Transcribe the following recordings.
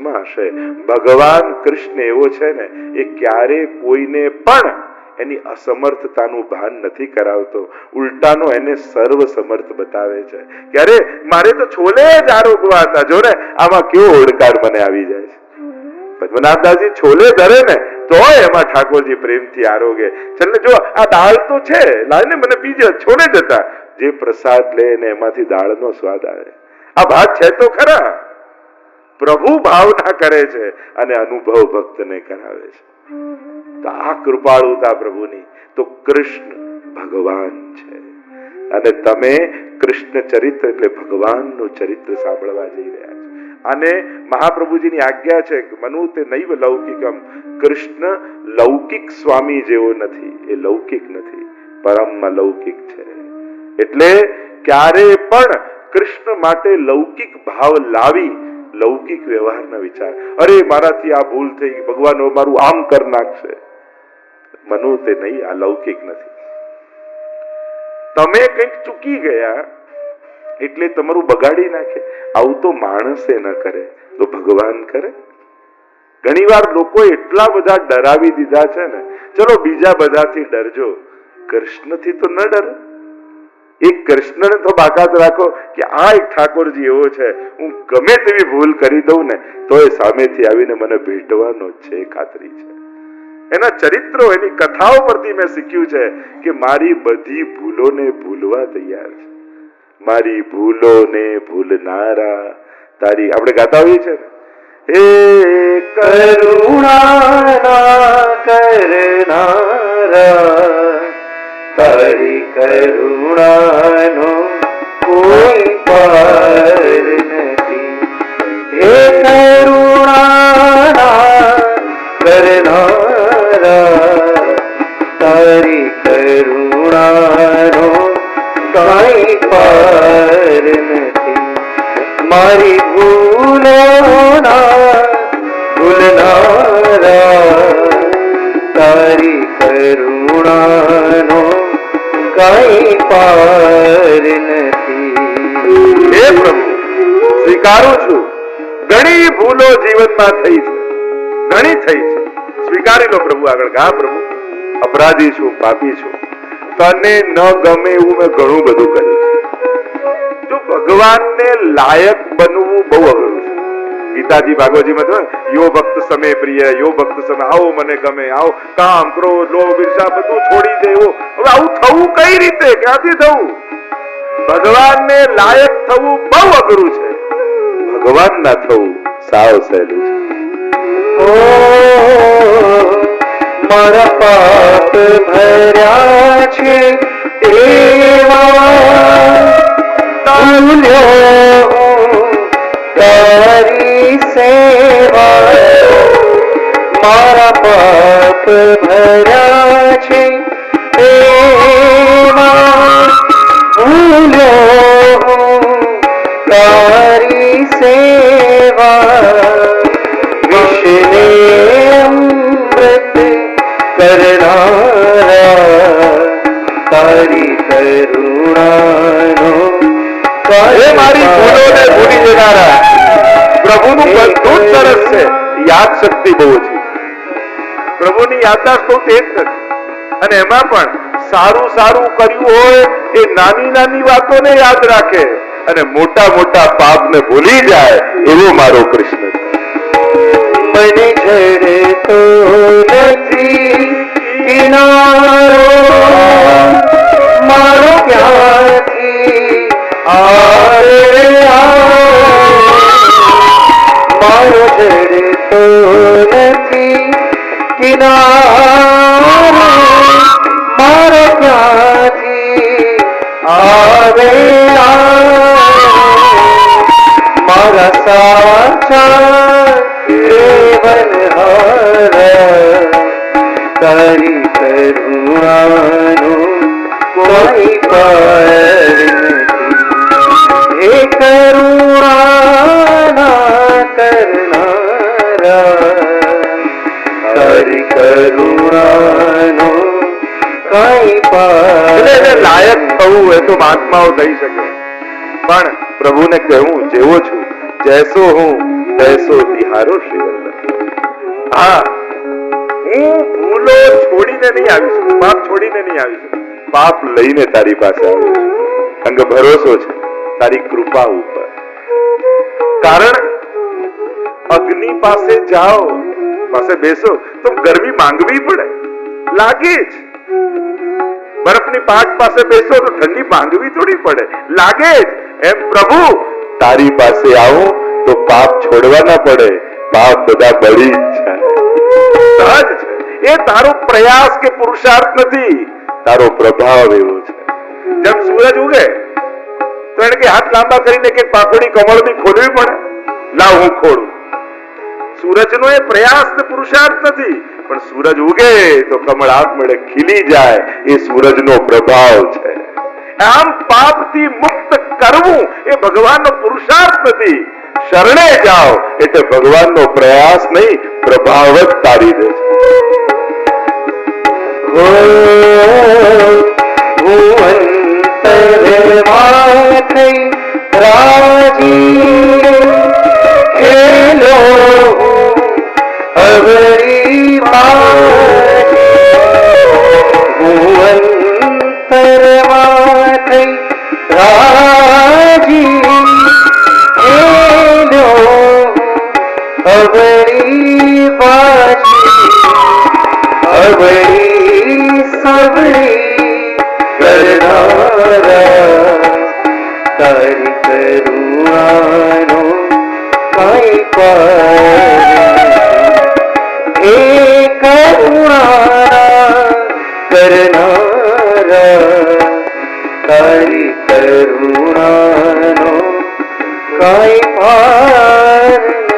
પક્ષમાં હશે. ભગવાન કૃષ્ણ એવો છે ને, એ ક્યારે કોઈને પણ એની અસમર્થતાનું ભાન નથી કરાવતો, ઉલટાનો એને સર્વ સમર્થ બતાવે છે. ક્યારે મારે તો છોલે જ આરોગવા હતા, જો ને આમાં કેવો ઓડકાર મને આવી જાય છે. પદ્મનાભદાસજી છોલે ધરે ને તો એમાં ઠાકોરજી પ્રેમથી આરોગે. છેલ્લે જો આ દાળ તો છે, લાય ને મને બીજે છોલે જ હતા. જે પ્રસાદ લે ને એમાંથી દાળનો સ્વાદ આવે. આ ભાત છે તો ખરા, પ્રભુ ભાવના કરે છે અને અનુભવ ભક્તને કરાવે છે. તો આ કૃપાળુતા પ્રભુની. તો કૃષ્ણ ભગવાન છે અને તમે કૃષ્ણ ચરિત્ર એટલે ભગવાનનું ચરિત્ર સાંભળવા જઈ રહ્યા છો. અને મહાપ્રભુજીની આજ્ઞા છે કે મનુ તે નૈવ લૌકિકમ. કૃષ્ણ લૌકિક સ્વામી જેવો નથી, એ લૌકિક નથી, પરમ લૌકિક છે. એટલે ક્યારે પણ કૃષ્ણ માટે લૌકિક ભાવ લાવી લૌકિક વ્યવહારના વિચાર, અરે મારાથી આ ભૂલ થઈ ગઈ, ભગવાન મારું આમ કર નાખશે, મનુ તે નહીં, આ લૌકિક નથી. તમે કંઈક ચૂકી ગયા એટલે તમારું બગાડી નાખે, આવું તો માણસે ન કરે તો ભગવાન કરે. ઘણી વાર લોકો એટલા બધા ડરાવી દીધા છે ને, ચલો બીજા બધાથી ડરજો, કૃષ્ણથી તો ન ડરો. એક કૃષ્ણને તો બાકાત રાખો કે આ એક ઠાકોરજી એવો છે, હું ગમે તેવી ભૂલ કરી દઉં ને તો એ સામેથી આવીને મને ભેટવાનો છે, ખાતરી છે. એના ચરિત્રો, એની કથાઓ પરથી મેં શીખ્યું છે કે મારી બધી ભૂલોને ભૂલવા તૈયાર છે. મારી ભૂલોને ભૂલનારા તારી, આપણે ગાતા હોઈએ છે ને, હે કરુણા કરનારા તારી કરુણાનો કોઈ પાર નથી. હે કરુણા કરનારા તારી કરુણાનો કોઈ પાર નથી. મારી ભૂલોના ભૂલનારા તારી કરુણાનો કઈ પાર નથી. હે પ્રભુ, સ્વીકારું છું ઘણી ભૂલો જીવનમાં થઈ છે, ઘણી થઈ છે, સ્વીકારી લો પ્રભુ. આગળ ગા પ્રભુ, અપરાધી છું, પાપી છું, તને ન ગમે એવું મેં ઘણું બધું કર્યું છે. તો ભગવાનને લાયક બનવું બહુ અઘરું છે. ગીતાજી ભાગવતજીમાં તો યો ભક્ત સમે પ્રિય, યો ભક્ત સમે, આવો મને ગમે, આવો કામ ક્રોધ લોભ ઈર્ષા બધું છોડી દેવું. હવે આવું થવું કઈ રીતે, ક્યાંથી થવું? ભગવાનને લાયક થવું બહુ અઘરું છે, ભગવાન ના થવું સાવ સહેલું છે. ઓ મારા પાપ ભર્યા છે એવા તારી સેવા. મારા પાપ ભર્યા છે એવા તારી સેવા. વિષને અમૃત કરનારા તારી કરુણાનો મારી ભૂલોને ભૂલી જનારા. પ્રભુનું બધું જ સરસ છે, યાદ શક્તિ બહુ છે. પ્રભુની યાદદાસ્ત બહુ તેજ નથી. અને એમાં પણ સારું સારું કર્યું હોય એ નાની નાની વાતોને યાદ રાખે અને મોટા મોટા પાપને ભૂલી જાય, એવો મારો કૃષ્ણ છે. મને જડતો નથી કિનારો મારો ક્યાંથી આવે, મારો જડતો નથી કિનારો મારો ક્યાંથી આવે. મારા સાચા કેવલહારા તારી કરુણાનો કોઈ પાર નથી. હે કરુણા કરનારા તારી કરુણાનો કઈ પાર. લાયક થવું એ તો મહાત્માઓ થઈ શકે, પણ પ્રભુને કહેવું જેવો છું, જૈસો હું તૈસો તિહારો શ્રી વલ્લભ. હા, હું ભૂલો છોડીને નહીં આવી શકું, પાપ છોડીને નહીં આવી શકું, પાપ લઈને તારી પાસે આવ્યો છું. અંગ ભરોસો છે તારી કૃપા ઉપર. કારણ અગ્નિ પાસે જાઓ, પાસે બેસો તો ગરમી માંગવી પડે, લાગે જ. બરફની પાટ પાસે બેસો તો ઠંડી માંગવી થોડી પડે, લાગે જ. એમ પ્રભુ તારી પાસે આવું તો પાપ છોડવા ના પડે, પાપ બધા બળી જ જાય. સહજ છે. એ તારો પ્રયાસ કે પુરુષાર્થ નથી, તારો પ્રભાવ એવો છે. જેમ સૂરજ ઉગે તો એને કે હાથ લાંબા કરીને કે પાકોડી કમળની ખોદવી પડે, લાવ હું ખોડું. સૂરજનો એ પ્રયાસ ને પુરુષાર્થ નથી, પણ સૂરજ ઉગે તો કમળ આપમેળે ખીલી જાય, એ સૂરજનો પ્રભાવ છે. આમ પાપથી મુક્ત કરવું એ ભગવાનનો પુરુષાર્થ નથી. શરણે જાઓ એટલે ભગવાનનો પ્રયાસ નહીં, પ્રભાવ જ તારી દે છે.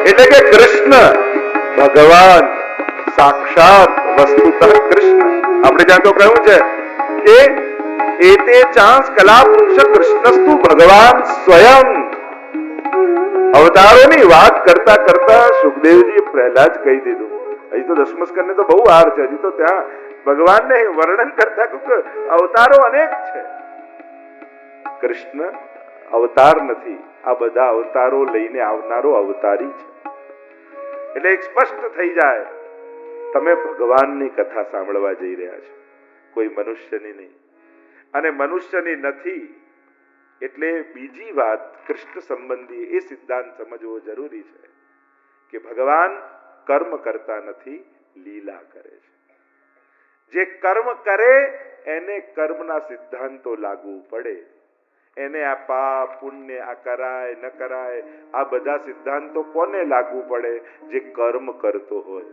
એટલે કે કૃષ્ણ ભગવાન સાક્ષાત વસ્તુતઃ કૃષ્ણ. આપણે ત્યાં તો કહ્યું છે કે એતે ચાંસ કલા પુરુષ કૃષ્ણસ્તુ ભગવાન સ્વયં. અવતારોની વાત કરતા કરતા સુખદેવજી પહેલા જ કહી દીધું. હજી તો દશમસ્કંદને તો બહુ વાર છે, હજી તો ત્યાં ભગવાનને વર્ણન કરતા અવતારો અનેક છે. કૃષ્ણ અવતાર નથી, આ બધા અવતારો લઈને આવનારો અવતારી છે. એટલે એક સ્પષ્ટ થઈ જાય, તમે ભગવાનની કથા સાંભળવા જઈ રહ્યા છો, કોઈ મનુષ્યની નહીં. અને મનુષ્યની નથી એટલે બીજી વાત કૃષ્ણ સંબંધી એ સિદ્ધાંત સમજવો જરૂરી છે કે ભગવાન કર્મ કરતા નથી, લીલા કરે છે. જે કર્મ કરે એને કર્મના સિદ્ધાંતો લાગુ પડે. એને આ પાપ પુણ્ય, આ કરાય ન કરાય, આ બધા સિદ્ધાંતો કોને લાગુ પડે? જે કર્મ કરતો હોય.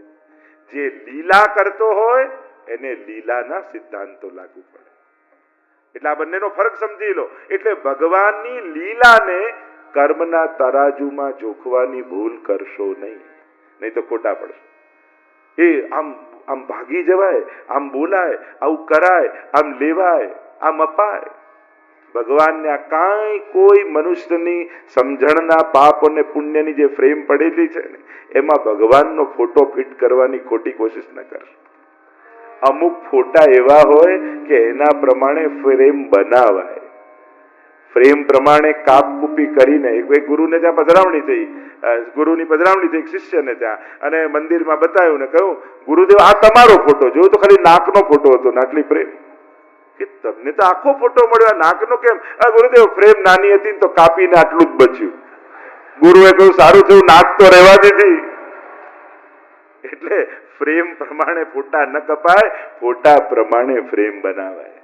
જે લીલા કરતો હોય એને લીલાના સિદ્ધાંતો લાગુ પડે. એટલે આ બંનેનો ફરક સમજી લો. એટલે ભગવાનની લીલાને કર્મના તરાજુમાં જોખવાની ભૂલ કરશો નહીં, નહીં તો ખોટા પડશો. એ આમ ભાગી જવાય, આમ બોલાય, આવું કરાય, આમ લેવાય, આમ અપાય. ભગવાનને આ કાંઈ કોઈ મનુષ્યની સમજણના પાપ અને પુણ્યની જે ફ્રેમ પડેલી છે ને, એમાં ભગવાનનો ફોટો ફિટ કરવાની ખોટી કોશિશ ન કરશો. અમુક ફોટા એવા હોય કે એના પ્રમાણે ફ્રેમ બનાવાય. ફ્રેમ પ્રમાણે કાપકૂપી કરીને એક ગુરુને ત્યાં પધરાવણી થઈ, ગુરુની પધરાવણી થઈ શિષ્યને ત્યાં, અને મંદિરમાં બતાવ્યું ને કહ્યું, ગુરુદેવ આ તમારો ફોટો. જોયું તો ખાલી નાકનો ફોટો હતો, આટલી પ્રેમ. કે તમને તો આખો ફોટો મળ્યો, નાકનો કેમ? ગુરુદેવ ફ્રેમ નાની હતી તો કાપીને આટલું જ બચ્યું. ગુરુએ કહ્યું સારું થયું, નાક તો રહેવા દીધી. એટલે ફ્રેમ પ્રમાણે ફોટા ન કપાય, ફોટા પ્રમાણે ફ્રેમ બનાવાય.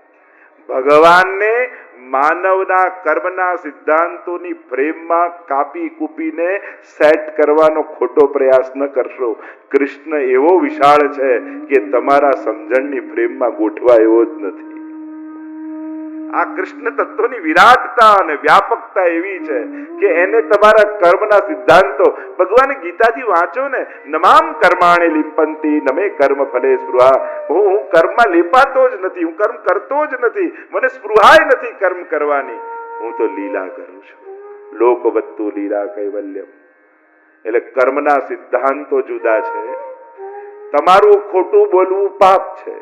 ભગવાનને માનવના કર્મના સિદ્ધાંતોની ફ્રેમમાં કાપી કૂપીને સેટ કરવાનો ખોટો પ્રયાસ ન કરશો. કૃષ્ણ એવો વિશાળ છે કે તમારા સમજણની ફ્રેમમાં ગોઠવા એવો જ નથી. આ કૃષ્ણ તત્વની વિરાટતા અને વ્યાપકતા એવી છે કે એને તમારા કર્મના સિદ્ધાંતો, ભગવાન ગીતાજી વાંચો ને, નમામ કર્માણિ લિંપંતિ નમે કર્મ ફલે સ્પૃહા. હું કર્મમાં લેપાતો જ નથી, હું કર્મ કરતો જ નથી, મને સ્પૃહાય નથી કર્મ કરવાની, હું તો લીલા કરું છું. લોકવત્તુ લીલા કૈવલ્યમ. એટલે કર્મના સિદ્ધાંતો જુદા છે. તમારું ખોટું બોલવું પાપ છે,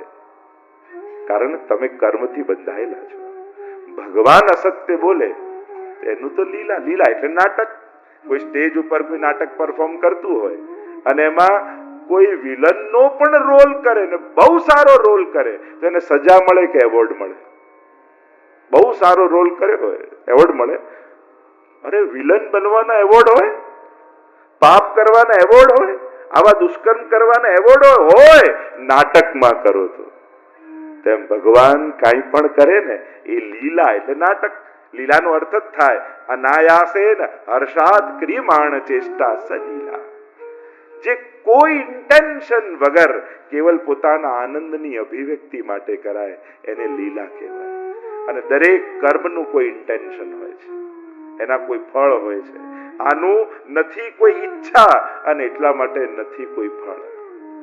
કારણ તમે કર્મથી બંધાયેલા છો. ભગવાન અસત્ય બોલે એનું તો લીલા. લીલા એટલે નાટક. કોઈ સ્ટેજ ઉપર કોઈ નાટક પરફોર્મ કરતું હોય અને એમાં કોઈ વિલનનો પણ રોલ કરે ને બહુ સારો રોલ કરે તો એને સજા મળે કે એવોર્ડ મળે? બહુ સારો રોલ કર્યો હોય એવોર્ડ મળે. અરે વિલન બનવાના એવોર્ડ હોય, પાપ કરવાના એવોર્ડ હોય, આવા દુષ્કર્મ કરવાના એવોર્ડ હોય. નાટકમાં કરો તો તેમ ભગવાન કાંઈ પણ કરે ને એ લીલા એટલે નાટક. લીલાનો અર્થ જ થાય અનાયાસેન હર્ષાદ ક્રિયમાણ ચેષ્ટા સલીલા. જે કોઈ ઇન્ટેન્શન વગર કેવલ પોતાના આનંદની અભિવ્યક્તિ માટે કરાય એને લીલા કહેવાય. અને દરેક કર્મનું કોઈ ઇન્ટેન્શન હોય છે, એના કોઈ ફળ હોય છે. આનું નથી કોઈ ઈચ્છા અને એટલા માટે નથી કોઈ ફળ.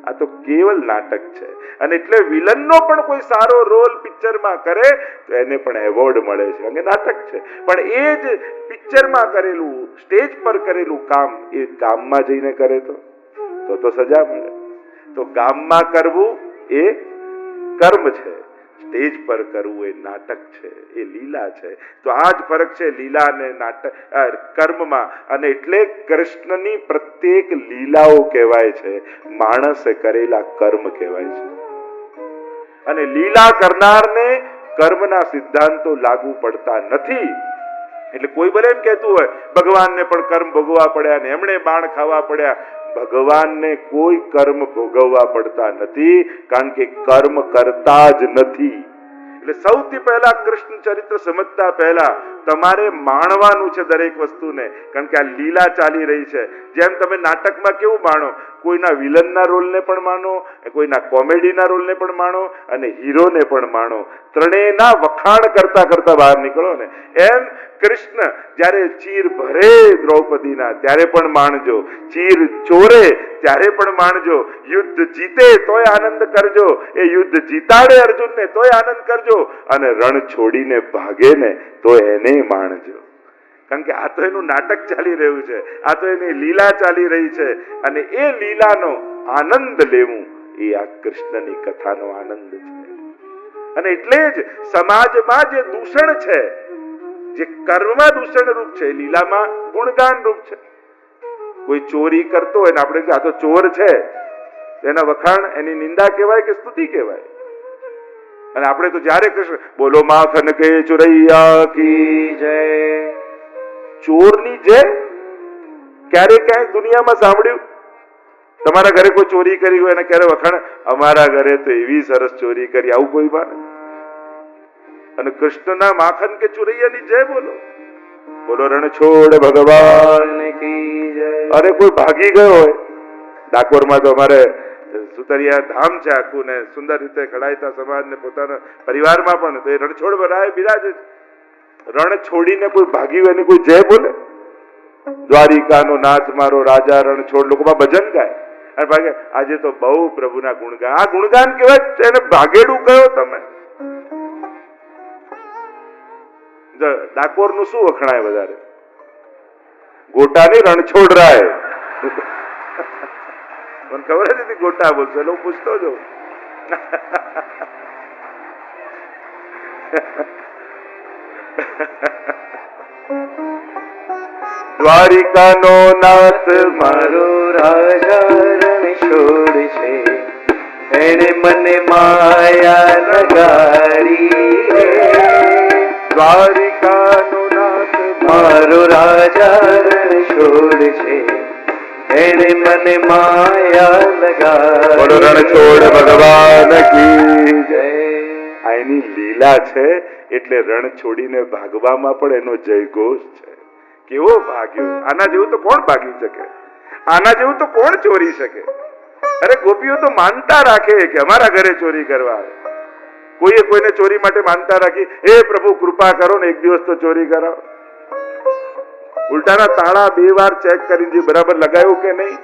આ તો કેવલ નાટક છે. અને એટલે વિલનનો પણ કોઈ સારો રોલ પિક્ચરમાં કરે તો એને પણ એવોર્ડ મળે છે, કારણ કે નાટક છે. પણ એ જ પિક્ચરમાં કરેલું, સ્ટેજ પર કરેલું કામ એ ગામમાં જઈને કરે તો સજા મળે. તો ગામમાં કરવું એ કર્મ છે, સ્ટેજ પર કરવું એ નાટક છે, એ લીલા છે. તો આ જ ફરક છે લીલા અને નાટક કર્મમાં. અને એટલે કૃષ્ણની પ્રત્યેક લીલાઓ કહેવાય છે, માણસે કરેલા કર્મ કહેવાય છે. અને લીલા કરનારને કર્મના સિદ્ધાંતો લાગુ પડતા નથી. એટલે કોઈ ભલે એમ કહેતું હોય ભગવાનને પણ કર્મ ભોગવવા પડ્યા ને એમણે બાણ ખાવા પડ્યા. ભગવાનને કોઈ કર્મ ભોગવવા પડતા નથી, કારણ કે કર્મ કરતા જ નથી. એટલે સૌથી પહેલા કૃષ્ણ ચરિત્ર સમજતા પહેલા તમારે માણવાનું છે દરેક વસ્તુને, કારણ કે આ લીલા ચાલી રહી છે. જેમ તમે નાટકમાં કેવું માણો, કોઈના વિલનના રોલને પણ માણો, કોઈના કોમેડીના રોલને પણ માણો અને હીરોને પણ માણો. ત્રણેયના વખાણ કરતા કરતા બહાર નીકળો ને. એમ કૃષ્ણ જ્યારે ચીર ભરે દ્રૌપદીના ત્યારે પણ માણજો, ચીર ચોરે ત્યારે પણ માણજો, યુદ્ધ જીતે તોય આનંદ કરજો, એ યુદ્ધ જીતાડે અર્જુનને તોય આનંદ કરજો, અને રણ છોડીને ભાગે ને તો એને માણજો. કારણ કે આ તો એનું નાટક ચાલી રહ્યું છે, આ તો એની લીલા ચાલી રહી છે. અને એ લીલાનો આનંદ લેવું એ આ કૃષ્ણની કથાનો આનંદ છે. અને એટલે જ સમાજમાં જે દૂષણ છે, જે કર્મમાં દૂષણ રૂપ છે, લીલામાં ગુણગાન રૂપ છે. કોઈ ચોરી કરતો હોય ને આપણે આ તો ચોર છે, એના વખાણ, એની નિંદા કહેવાય કે સ્તુતિ કહેવાય? અને આપણે તો જ્યારે કૃષ્ણ બોલો માખન કે ચોરૈયા કી જય, ચોરની જય ક્યારે ક્યાંય દુનિયામાં સાંભળ્યું? તમારા ઘરે કોઈ ચોરી કરી હોય અને ક્યારે વખાણ અમારા ઘરે તો એવી સરસ ચોરી કરી, આવું કોઈ માને? અને કૃષ્ણના માખન કે ચોરૈયાની જય બોલો, બોલો રણછોડ ભગવાન કી જય. અરે કોઈ ભાગી ગયો હોય, ડાકોરમાં તો અમારે સુતરિયા ધામ છે આખું ને સુંદર રીતે ખડાયતા સમાજ ને પોતાના પરિવારમાં પણ, તો એ રણછોડ ભરાય બિરાજે. રણ છોડીને કોઈ ભાગી હોય એની કોઈ જય બોલે? દ્વારિકાનો નાથ મારો રાજા રણછોડ લોકોમાં ભજન ગાય અને ભાગે આજે તો બહુ પ્રભુના ગુણગાન. આ ગુણગાન કહેવાય? એને ભાગેડું કયો તમે? ડાકોર નું શું વખણાય વધારે? ગોટાની રણછોડ રાય. મને ખબર જ નથી ગોટા બોલશો એટલે હું પૂછતો જાઉં. દ્વારિકાનો નાથ મારો રાજા રણછોડ છે, એને મને માયા લગાડી. દ્વારિકાનો નાથ મારો રાજા રણછોડ છે, એને મને માયા લગાડી. બોલો રણછોડ ભગવાન કી જય. આ એની લીલા છે, એટલે રણ છોડીને ભાગવામાં પણ એનો જયઘોષ છે. કેવો ભાગ્યો! આના જેવું તો કોણ ભાગી શકે? આના જેવું તો કોણ ચોરી શકે? અરે ગોપીઓ તો માનતા રાખે કે અમારા ઘરે ચોરી કરવા આવે. કોઈએ કોઈને ચોરી માટે માનતા રાખી, હે પ્રભુ કૃપા કરો ને એક દિવસ તો ચોરી કરાવો. ઉલટાના તાળા 2 વાર ચેક કરીને બરાબર લગાવ્યું કે નહીં,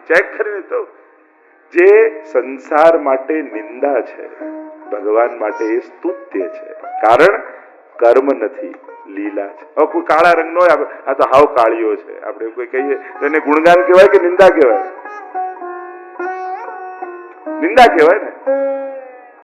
ચેક કરીને. તો જે સંસાર માટે નિંદા છે, ભગવાન માટે એ સ્તુત્ય છે. કારણ કર્મ નથી, લીલા છે. હવે કોઈ કાળા રંગનો હોય, આ તો હાવ કાળીઓ છે, આપણે કોઈ કહીએ તો એને ગુણગાન કહેવાય કે નિંદા કહેવાય? નિંદા કહેવાય ને.